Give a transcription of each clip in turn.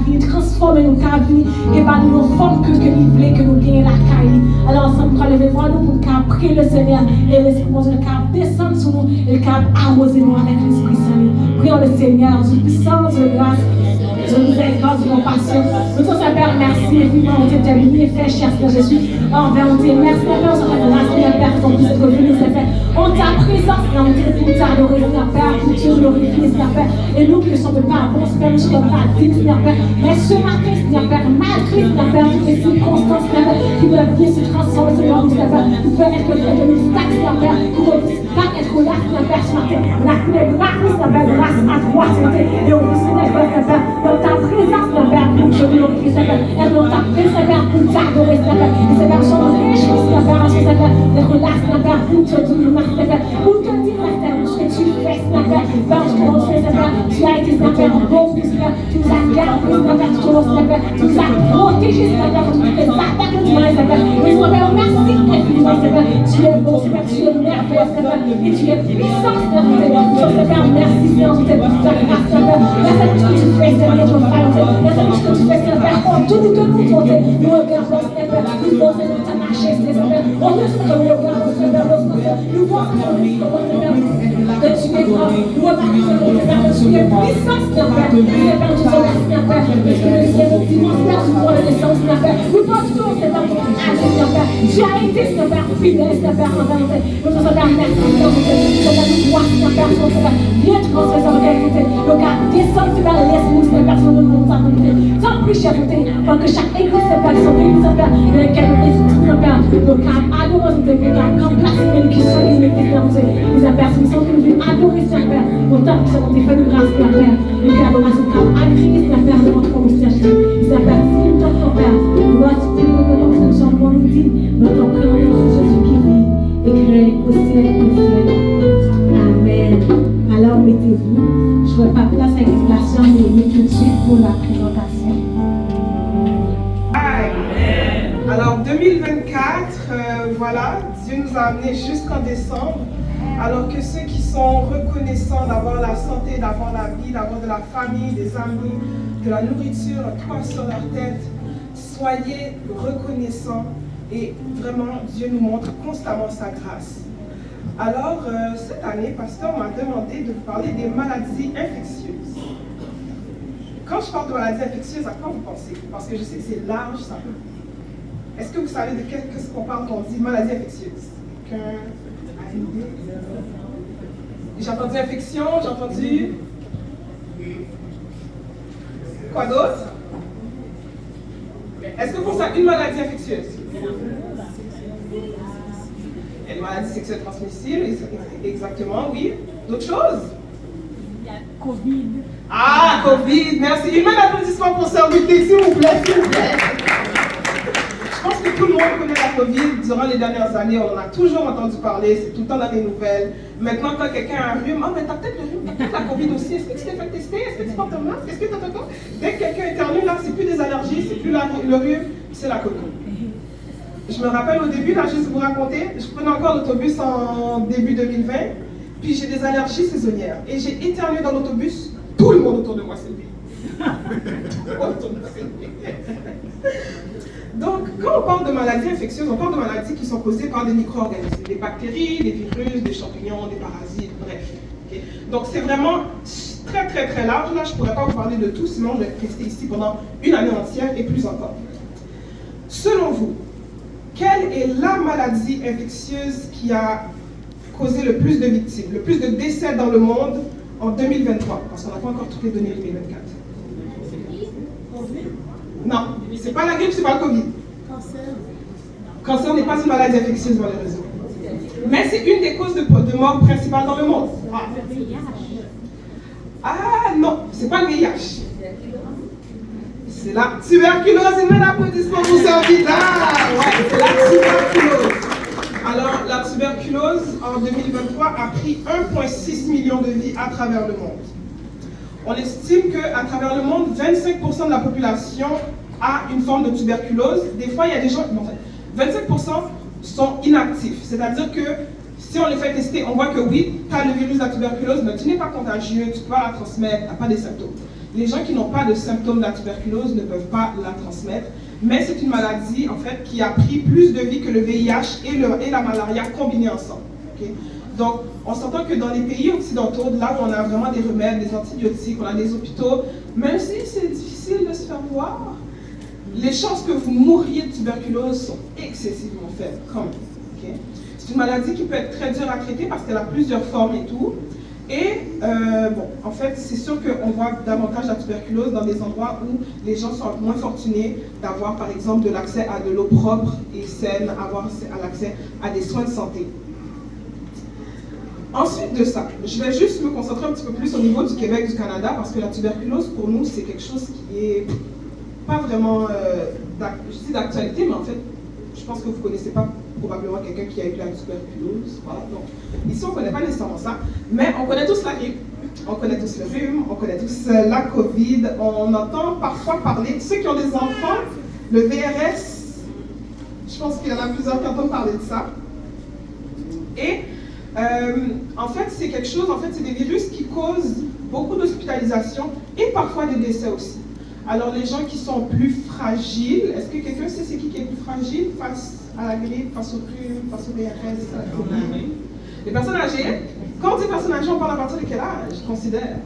vie, transformer nos vie, et par nos formes que nous voulons, que nous gagnons la caille. Alors ensemble, nous allons lever voir nous pour nous prier le Seigneur et l'Esprit de Dieu descendre sur nous et arroser nous avec l'Esprit Saint. Prions le Seigneur, sous puissance de grâce. Je nous accorde de compassion. Nous sommes Père, merci infiniment, on t'est béni et fait cher Seigneur Jésus. Envers on t'est merci Père, on s'en grâce, Seigneur Père, qu'on puisse être venu, Seigneur. On t'a présence, on t'est pour t'adorer, Seigneur Père, pour te glorifier, Seigneur Père. Et nous qui ne sommes pas bons, Seigneur, nous ne sommes pas dignes, Seigneur Père. Mais ce matin, Seigneur Père, malgré, Seigneur Père, toutes les circonstances, Seigneur Père, qui peuvent bien se transformer, Seigneur Père, nous pouvons être de l'obstacle, Seigneur Père, pour pas être là, Seigneur Père, ce matin. On a tous les bras, Seigneur Père, grâce à toi, Seigneur Père. Et on vous Seigneur Père, dans ta présence, Seigneur Père, pour te glorifier, Seigneur Père. Et dans ta présence, Seigneur Père, pour t'adorer, Seigneur Père. Et Seigneur, nous sommes réjouis, Seigneur Père, Seigneur Père, d'être là, Seigneur Père, pour te dire, Seigneur Père, pour te dire, Seigneur, ce que tu fais, Seigneur Père, parce que mon Seigneur Père, tu as été, Seigneur Père, bon, Seigneur, tu nous as gardé, Seigneur Père, Seigneur Père, tu nous as protégé, Seigneur Père, toutes les attaques de Dieu, Seigneur Père. Et Seigneur Père, merci infiniment, Seigneur Père, tu es bon, Seigneur, tu es merveilleux, Seigneur Père, et tu es puissant, Seigneur Père, merci, Seigneur, pour ta grâce, Seigneur Père. Merci à tout ce que tu fais, Seigneur, notre Père, merci à tout ce que tu fais, Seigneur Père, pour tout que nous comptons, nous regardons, Seigneur Père, nous voyons, Seigneur, ta majesté, Seigneur Père, on ne sait pas nous regardons, Seigneur Père, nous voyons, Seigneur que tu es grand, nous remarquons, Seigneur Père, que tu es puissant, Seigneur Père, Seigneur Père, tu es là, Seigneur Père, parce que le ciel est immense, Père, tu vois la naissance, Seigneur Père, nous pensons, Seigneur Père, Seigneur Père, tu as été, Seigneur Père, fidèle, Seigneur Père, envers nous, nous sommes Père, merci, Seigneur Père, nous voyons, Seigneur Père, Seigneur Père, viens te transférer, Seigneur Père, le cas, descends, Seigneur Père, laisse-nous, Seigneur Père, Seigneur Père, nous t'en sans plus, cher Père, pour que chaque église, Seigneur Père, soit bénie, Seigneur Père, dans lequel nous sommes, Seigneur Père, le cas, adorons, Seigneur Père, qu'en place, Seigneur, qui sont les églises, Seigneur Père, nous sommes venus adorer, Seigneur Père, autant que nous fait de grâce, Seigneur Père, et que l'adoration, comme agréée, Seigneur Père, de votre commission, Seigneur Père, si nous t'en Père, nous nous sommes bons, nous dit, nous t'en prions, Jésus qui vit, et crée au ciel, au ciel. Amen. Alors, mettez-vous. Je ne vais pas place avec l'inflation, mais tout de suite pour la présentation. Amen. Alors, 2024, voilà, Dieu nous a amenés jusqu'en décembre. Alors que ceux qui sont reconnaissants d'avoir la santé, d'avoir la vie, d'avoir de la famille, des amis, de la nourriture, un toit sur leur tête, soyez reconnaissants et vraiment, Dieu nous montre constamment sa grâce. Alors, cette année, pasteur m'a demandé de vous parler des maladies infectieuses. Quand je parle de maladies infectieuses, à quoi vous pensez? Parce que je sais que c'est large, ça. Est-ce que vous savez de qu'est-ce qu'on parle quand on dit maladie infectieuse? J'ai entendu infection, j'ai entendu... Quoi d'autre? Est-ce que vous savez une maladie infectieuse? Une maladie sexuelle transmissible, exactement, oui. D'autres choses? Il y a Covid. Ah, Covid, merci. Une main d'applaudissement pour Servité, s'il vous plaît, s'il vous plaît. Je pense que tout le monde connaît la Covid. Durant les dernières années, on en a toujours entendu parler, c'est tout le temps dans les nouvelles. Maintenant, quand quelqu'un a un rhume, ah, mais t'as peut-être le rhume, t'as peut-être la Covid aussi. Est-ce que tu t'es fait tester? Est-ce que tu portes un masque? Est-ce que tu as tout? Dès que quelqu'un éternue, là, c'est plus des allergies, c'est plus le rhume, c'est la Covid. Je me rappelle au début, là, juste vous raconter, je prenais encore l'autobus en début 2020, puis j'ai des allergies saisonnières. Et j'ai éternué dans l'autobus, tout le monde autour de moi s'est levé. Donc, quand on parle de maladies infectieuses, on parle de maladies qui sont causées par des micro-organismes, des bactéries, des virus, des champignons, des parasites, bref. Okay? Donc, c'est vraiment très, très, très large. Là, je ne pourrais pas vous parler de tout, sinon je vais rester ici pendant une année entière et plus encore. Selon vous, quelle est la maladie infectieuse qui a causé le plus de victimes, le plus de décès dans le monde en 2023? Parce qu'on n'a pas encore toutes les données 2024. Non, c'est pas la grippe, c'est pas le Covid. Cancer n'est pas une maladie infectieuse malheureusement. Mais c'est une des causes de mort principales dans le monde. Ah non, c'est pas le VIH. C'est la tuberculose. Une applaudissement pour Servita. Ouais, c'est la tuberculose. Alors, la tuberculose, en 2023, a pris 1,6 million de vies à travers le monde. On estime qu'à travers le monde, 25% de la population a une forme de tuberculose. Des fois, il y a des gens... Bon, 25% sont inactifs. C'est-à-dire que si on les fait tester, on voit que oui, tu as le virus de la tuberculose, mais tu n'es pas contagieux, tu peux pas la transmettre, tu n'as pas des symptômes. Les gens qui n'ont pas de symptômes de la tuberculose ne peuvent pas la transmettre, mais c'est une maladie en fait qui a pris plus de vie que le VIH et la malaria combinés ensemble. Okay? Donc, on s'entend que dans les pays occidentaux, là où on a vraiment des remèdes, des antibiotiques, on a des hôpitaux, même si c'est difficile de se faire voir, les chances que vous mouriez de tuberculose sont excessivement faibles quand même. Okay? C'est une maladie qui peut être très dure à traiter parce qu'elle a plusieurs formes et tout. Et bon, en fait, c'est sûr qu'on voit davantage la tuberculose dans des endroits où les gens sont moins fortunés d'avoir, par exemple, de l'accès à de l'eau propre et saine, avoir l'accès à des soins de santé. Ensuite de ça, je vais juste me concentrer un petit peu plus au niveau du Québec, du Canada, parce que la tuberculose, pour nous, c'est quelque chose qui est pas vraiment, je dis d'actualité, mais en fait, je pense que vous ne connaissez pas probablement quelqu'un qui a eu la tuberculose. Voilà. Donc, ici, on ne connaît pas nécessairement ça, mais on connaît tous la grippe, on connaît tous le rhume, on connaît tous la COVID. On entend parfois parler, ceux qui ont des enfants, le VRS, je pense qu'il y en a plusieurs qui entendent parler de ça. Et en fait, c'est quelque chose, en fait, c'est des virus qui causent beaucoup d'hospitalisations et parfois des décès aussi. Alors, les gens qui sont plus fragiles, est-ce que quelqu'un sait c'est qui est plus fragile face à la grippe, face au rhume, face au VRS, à la COVID? Les personnes âgées. Quand on dit personnes âgées, on parle à partir de quel âge, je considère?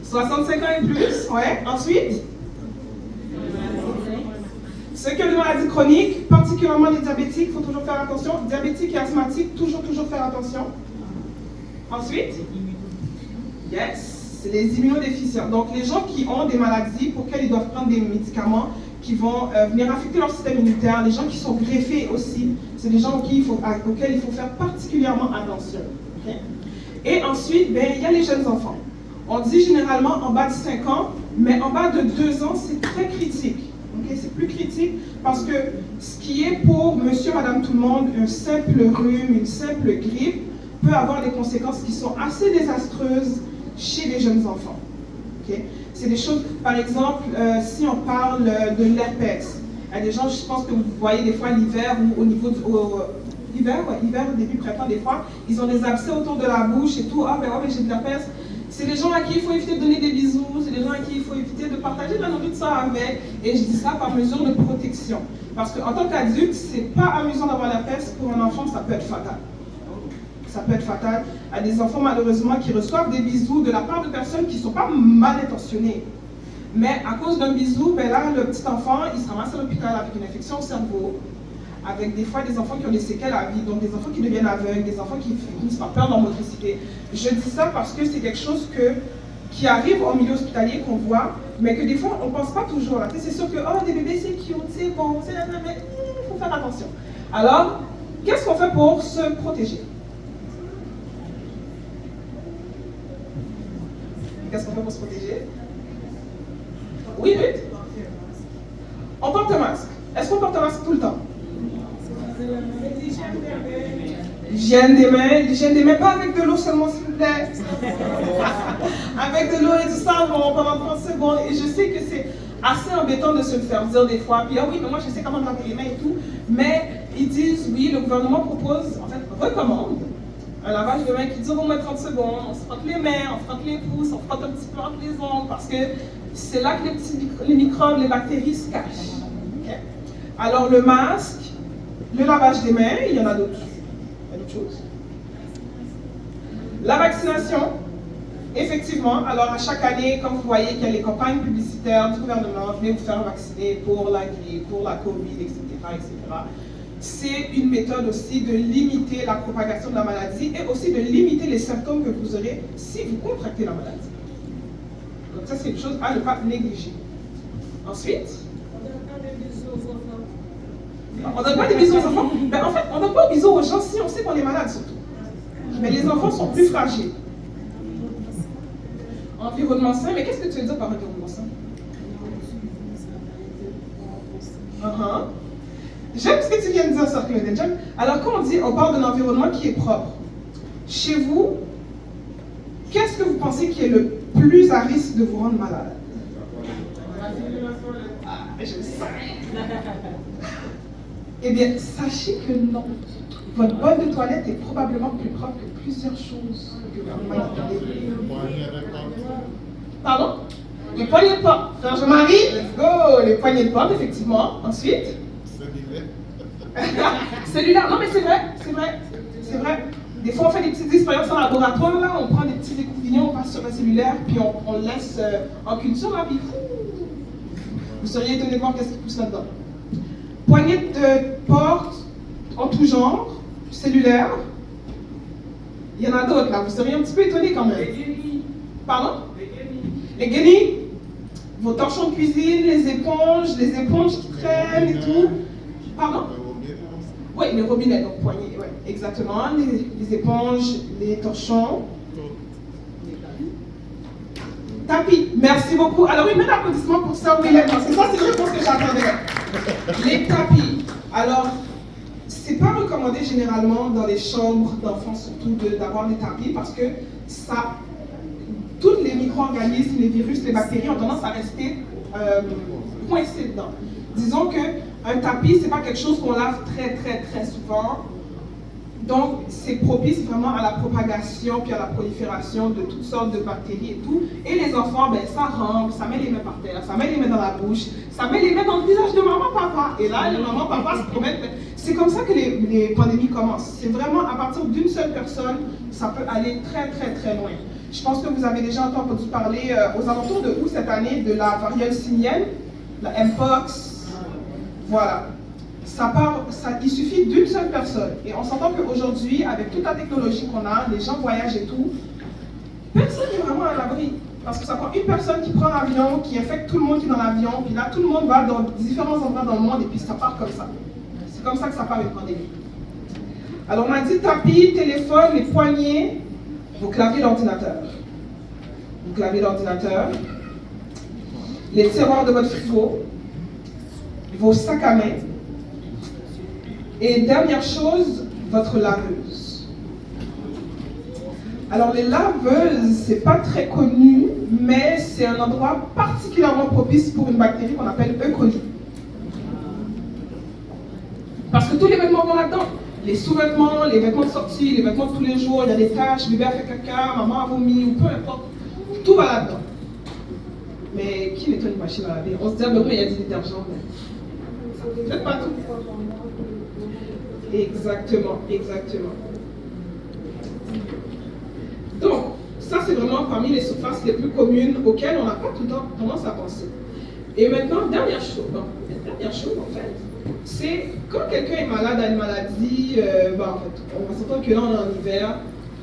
65 ans et plus, ouais. Ensuite? Ceux qui ont des maladies chroniques, particulièrement les diabétiques, il faut toujours faire attention. Diabétiques et asthmatiques, toujours faire attention. Ensuite? Yes. C'est les immunodéficients. Donc, les gens qui ont des maladies pour lesquelles ils doivent prendre des médicaments qui vont venir affecter leur système immunitaire, les gens qui sont greffés aussi, c'est des gens auxquels il faut faire particulièrement attention. Okay? Et ensuite, ben, il y a les jeunes enfants. On dit généralement en bas de 5 ans, mais en bas de 2 ans, c'est très critique. Okay? C'est plus critique parce que ce qui est pour monsieur, madame, tout le monde, un simple rhume, une simple grippe, peut avoir des conséquences qui sont assez désastreuses chez les jeunes enfants. Okay? C'est des choses, par exemple, si on parle de l'herpès, il y a des gens, je pense que vous voyez des fois l'hiver ou au niveau l'hiver, au début printemps, des fois, ils ont des abcès autour de la bouche et tout. Ah ben ouais, j'ai de l'herpès. C'est des gens à qui il faut éviter de donner des bisous, c'est des gens à qui il faut éviter de partager de la nourriture avec. Et je dis ça par mesure de protection. Parce qu'en tant qu'adulte, c'est pas amusant d'avoir l'herpès. Pour un enfant, ça peut être fatal. Ça peut être fatal à des enfants malheureusement qui reçoivent des bisous de la part de personnes qui ne sont pas mal intentionnées. Mais à cause d'un bisou, ben là, le petit enfant, il se ramasse à l'hôpital avec une infection au cerveau, avec des fois des enfants qui ont des séquelles à vie, donc des enfants qui deviennent aveugles, des enfants qui finissent par perdre leur motricité. Je dis ça parce que c'est quelque chose qui arrive au milieu hospitalier qu'on voit, mais que des fois on ne pense pas toujours. C'est sûr que oh, des bébés c'est cute, c'est bon, c'est la mais il faut faire attention. Alors, qu'est-ce qu'on fait pour se protéger? Qu'est-ce qu'on fait pour se protéger? Oui, oui. On porte un masque. Est-ce qu'on porte un masque tout le temps? L'hygiène des mains, pas avec de l'eau seulement, s'il vous plaît. Avec de l'eau et du savon pendant 30 secondes. Et je sais que c'est assez embêtant de se le faire dire des fois. Puis, ah oui, mais moi je sais comment laver les mains et tout. Mais ils disent, oui, le gouvernement propose, en fait, recommande un lavage de mains qui dure au moins 30 secondes. On se frotte les mains, on frotte les pouces, on frotte un petit peu entre les ongles parce que c'est là que les microbes, les bactéries se cachent. Okay? Alors le masque, le lavage des mains, il y en a d'autres. Il y a d'autres choses. La vaccination, effectivement. Alors à chaque année, comme vous voyez qu'il y a les campagnes publicitaires du gouvernement, venez vous faire vacciner pour la grippe, pour la COVID, etc., etc. C'est une méthode aussi de limiter la propagation de la maladie et aussi de limiter les symptômes que vous aurez si vous contractez la maladie. Donc ça, c'est une chose à ne pas négliger. Ensuite, on ne donne pas des bisous aux enfants. Ben, en fait, on ne donne pas des bisous aux gens si on sait qu'on est malade surtout. Mais les enfants sont plus fragiles. Environnement sain, mais qu'est-ce que tu veux dire par environnement sain? J'aime ce que tu viens de dire, Sir Claudine. J'aime. Alors, quand on parle d'un environnement qui est propre, chez vous, qu'est-ce que vous pensez qui est le plus à risque de vous rendre malade? Ah, je le sais. Eh bien, sachez que non. Votre bol de toilette est probablement plus propre que plusieurs choses que vous manipulez. Pardon? Les poignées de porte. Frère Jean-Marie, let's go. Les poignées de porte, effectivement. Ensuite? Cellulaire. Non, mais c'est vrai, c'est vrai, c'est vrai. Des fois, on fait des petites expériences en laboratoire, là, on prend des petits écouvillons, on passe sur un cellulaire, puis on le laisse en culture, là, puis vous seriez étonné de voir qu'est-ce qui pousse là-dedans. Poignées de porte en tout genre, cellulaire. Il y en a d'autres, là, vous seriez un petit peu étonné quand même. Pardon? Les guenilles. Vos torchons de cuisine, les éponges qui traînent et tout. Pardon? Oui, les robinets, donc poignées, ouais, exactement. Les éponges, les torchons. Tapis, merci beaucoup. Alors oui, mets l'applaudissement pour ça, oui, parce que ça, c'est la réponse que j'attendais. Les tapis. Alors, c'est pas recommandé généralement dans les chambres d'enfants, surtout d'avoir des tapis, parce que ça, tous les micro-organismes, les virus, les bactéries ont tendance à rester coincés dedans. Disons qu'un tapis, c'est pas quelque chose qu'on lave très, très, très souvent. Donc, c'est propice vraiment à la propagation puis à la prolifération de toutes sortes de bactéries et tout. Et les enfants, ben, ça rampe, ça met les mains par terre, ça met les mains dans la bouche, ça met les mains dans le visage de maman, papa. Et là, les maman, papa se promènent. C'est comme ça que les pandémies commencent. C'est vraiment à partir d'une seule personne, ça peut aller très, très, très loin. Je pense que vous avez déjà entendu parler aux alentours de août cette année de la variole simienne, la Mpox. Voilà. Il suffit d'une seule personne. Et on s'entend qu'aujourd'hui, avec toute la technologie qu'on a, les gens voyagent et tout, personne n'est vraiment à l'abri. Parce que ça prend une personne qui prend l'avion, qui infecte tout le monde qui est dans l'avion, puis là, tout le monde va dans différents endroits dans le monde, et puis ça part comme ça. C'est comme ça que ça part une pandémie. Alors, on a dit tapis, téléphone, les poignets, vos claviers d'ordinateur. Vos claviers d'ordinateur, les tiroirs de votre frigo, vos sacs à main, et dernière chose, votre laveuse. Alors les laveuses, c'est pas très connu, mais c'est un endroit particulièrement propice pour une bactérie qu'on appelle E. coli. Parce que tous les vêtements vont là-dedans. Les sous-vêtements, les vêtements de sortie, les vêtements de tous les jours, il y a des taches, bébé a fait caca, maman a vomi, ou peu importe. Tout va là-dedans. Mais qui nettoie une machine à laver? On se dit, ah ben oui, il y a du détergent. Faites pas tout. Exactement, exactement. Donc, ça c'est vraiment parmi les surfaces les plus communes auxquelles on n'a pas tout le temps tendance à penser. Et maintenant, dernière chose en fait, c'est quand quelqu'un est malade à une maladie, en fait, on va s'entendre que là on est en hiver,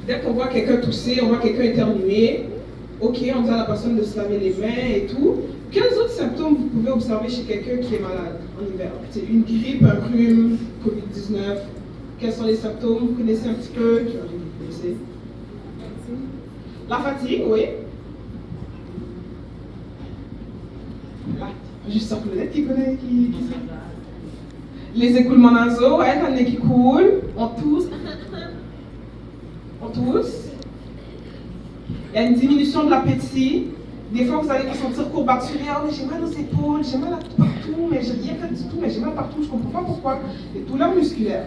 dès qu'on voit quelqu'un tousser, on voit quelqu'un éternuer, ok, on dit à la personne de se laver les mains et tout. Quels autres symptômes vous pouvez observer chez quelqu'un qui est malade en hiver? C'est une grippe, un rhume, Covid-19. Quels sont les symptômes? Vous connaissez un petit peu? Vous connaissez? La fatigue, oui. Juste sur Claudette qui connaît, qui sait. Les écoulements nasaux, ouais, t'as le nez qui coule, on tousse. On tousse. Il y a une diminution de l'appétit. Des fois, vous allez vous sentir courbaturé. Oh, mais j'ai mal aux épaules, j'ai mal partout, mais j'ai rien fait du tout, mais j'ai mal partout, je ne comprends pas pourquoi. Des douleurs musculaires.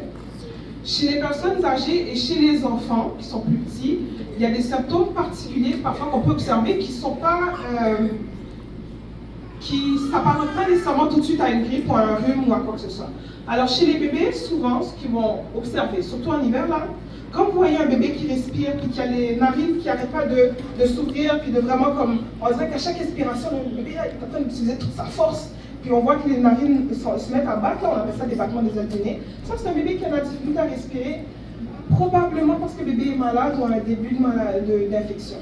Chez les personnes âgées et chez les enfants qui sont plus petits, il y a des symptômes particuliers parfois qu'on peut observer qui ne sont pas. Qui ne s'apparentent pas nécessairement tout de suite à une grippe ou à un rhume ou à quoi que ce soit. Alors, chez les bébés, souvent, ce qu'ils vont observer, surtout en hiver, là, quand vous voyez un bébé qui respire, puis qui a les narines qui n'arrêtent pas de s'ouvrir, puis de vraiment comme, on dirait qu'à chaque expiration, le bébé là, il est en train d'utiliser toute sa force, puis on voit que les narines se mettent à battre, là, on appelle ça des battements des alternés. Ça, c'est un bébé qui a la difficulté à respirer, probablement parce que le bébé est malade ou a un début d'infection.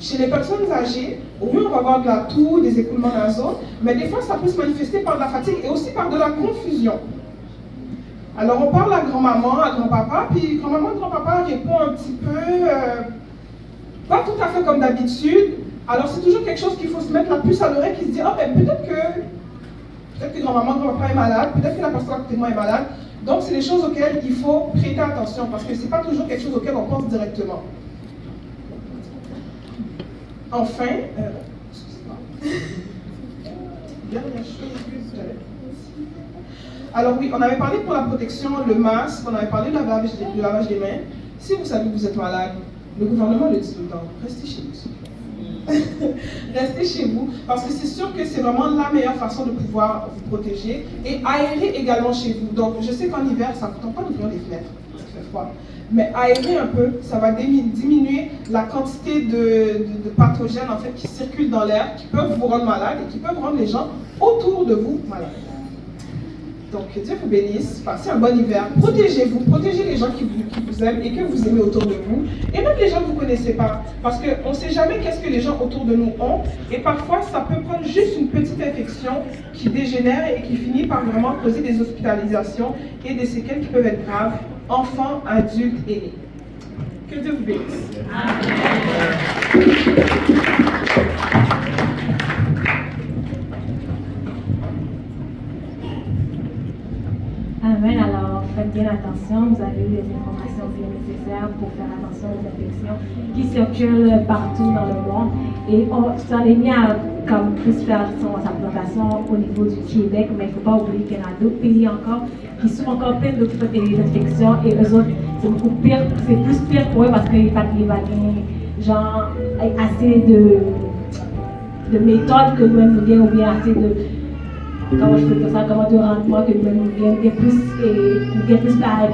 Chez les personnes âgées, oui, on va avoir de la toux, des écoulements nasaux, mais des fois, ça peut se manifester par de la fatigue et aussi par de la confusion. Alors, on parle à grand-maman, à grand-papa, puis grand-maman, grand-papa répond un petit peu, pas tout à fait comme d'habitude. Alors, c'est toujours quelque chose qu'il faut se mettre la puce à l'oreille, qui se dit, ah ben peut-être que grand-maman, grand-papa est malade, peut-être que la personne à côté de moi est malade. Donc, c'est des choses auxquelles il faut prêter attention, parce que ce n'est pas toujours quelque chose auquel on pense directement. Enfin, excusez-moi. Dernière chose. Alors oui, on avait parlé pour la protection, le masque, on avait parlé de lavage des mains. Si vous savez que vous êtes malade, le gouvernement le dit tout le temps, restez chez vous. Restez chez vous, parce que c'est sûr que c'est vraiment la meilleure façon de pouvoir vous protéger. Et aérer également chez vous. Donc, je sais qu'en hiver, ça ne vous tente pas d'ouvrir les fenêtres, parce qu'il fait froid. Mais aérer un peu, ça va diminuer la quantité de pathogènes en fait, qui circulent dans l'air, qui peuvent vous rendre malade et qui peuvent rendre les gens autour de vous malades. Donc, que Dieu vous bénisse, passez un bon hiver, protégez-vous, protégez les gens qui vous aiment et que vous aimez autour de vous, et même les gens que vous ne connaissez pas, parce qu'on ne sait jamais qu'est-ce que les gens autour de nous ont, et parfois ça peut prendre juste une petite infection qui dégénère et qui finit par vraiment causer des hospitalisations et des séquelles qui peuvent être graves, enfants, adultes, aînés. Que Dieu vous bénisse. Amen. Amen. Alors, faites bien attention. Vous avez eu les informations bien nécessaires pour faire attention aux infections qui circulent partout dans le monde. Et on s'en est mis à comme plus faire sa présentation au niveau du Québec, mais il ne faut pas oublier qu'il y en a d'autres pays encore qui sont encore pleins d'autres infections. Et eux autres, c'est beaucoup pire. C'est plus pire pour eux parce qu'ils n'ont pas genre assez de méthodes que nous-mêmes nous gagnons, ou bien assez de comment je peux dire ça, comment de rendement que nous gagnons plus pareil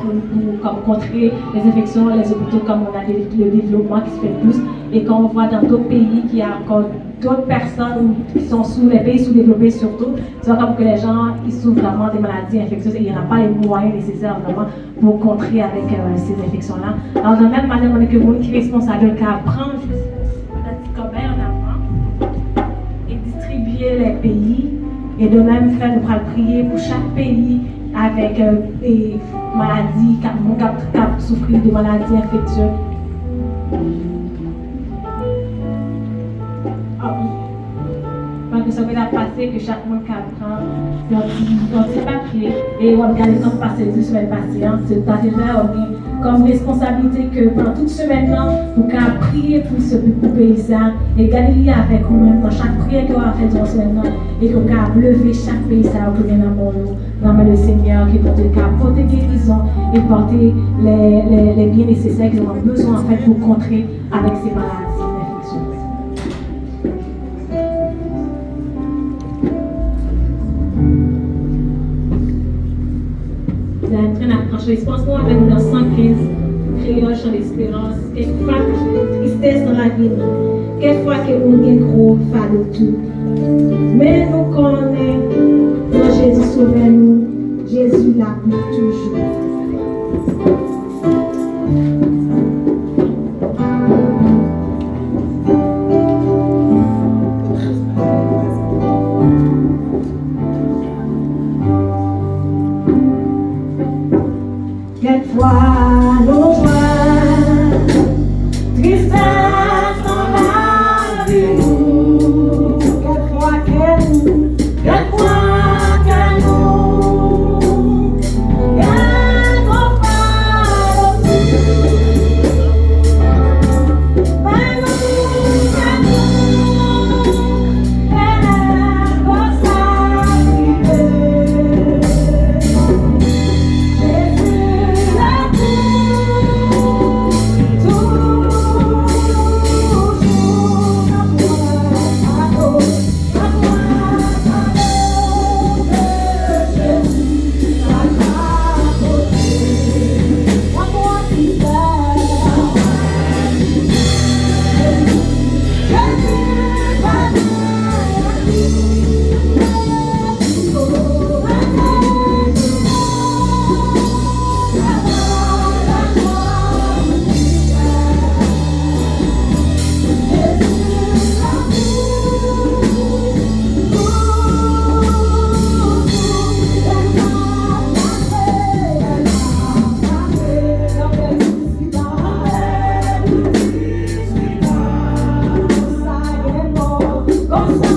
pour contrer les infections, les hôpitaux, comme on a le développement qui se fait plus. Et quand on voit dans d'autres pays qu'il y a encore d'autres personnes qui sont les pays sous-développés surtout, c'est comme que les gens ils souffrent vraiment des maladies infectieuses et il n'y en a pas les moyens nécessaires vraiment pour contrer avec ces infections-là. Alors de la même manière, on est que vous qui est responsable qu'à prendre juste notre petit cobaye en avant et distribuer les pays. Et de même faire, nous allons prier pour chaque pays avec des maladies, qui souffrent de maladies infectieuses. Que ça va passer, que chaque monde prend un petit papier et on va regarder comment passer les semaines patientes. C'est tout à fait vrai, on est comme responsabilité que pendant toute semaine-là, vous pouvez prier pour ce paysan et garder avec vous-même dans chaque prière que vous avez fait durant la semaine et que vous pouvez lever chaque paysan que vous dans le Seigneur qui peut porter guérison et porter les biens nécessaires qu'ils ont besoin en fait pour contrer avec ces maladies. Je pense qu'on va mettre dans 115 créoles sur l'espérance. Quelquefois, tristesse dans la vie. Quelquefois, qu'on a un gros fardeau tout. Mais nous connaissons, quand Jésus sauve nous, Jésus l'a pour toujours. Quelquefois, nous voit tristesse dans la vie. Quelquefois que nous, Vamos